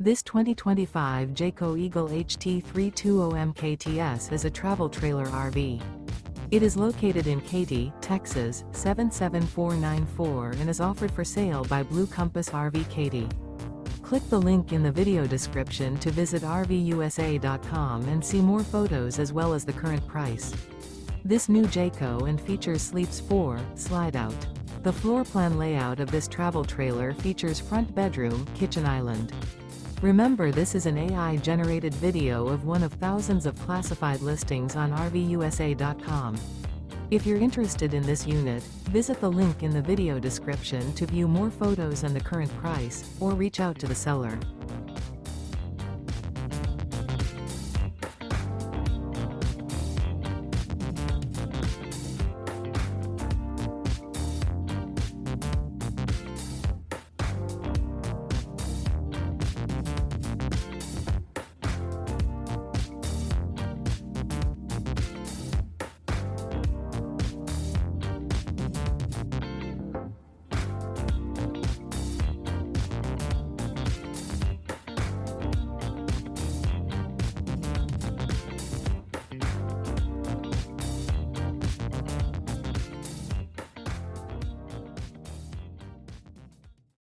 This 2025 Jayco Eagle HT 320MKTS is a travel trailer RV. It is located in Katy, Texas, 77494 and is offered for sale by Blue Compass RV Katy. Click the link in the video description to visit RVUSA.com and see more photos as well as the current price. This new Jayco and features Sleeps 4, Slideout. The floor plan layout of this travel trailer features front bedroom, kitchen island. Remember, this is an AI-generated video of one of thousands of classified listings on RVUSA.com. If you're interested in this unit, visit the link in the video description to view more photos and the current price, or reach out to the seller.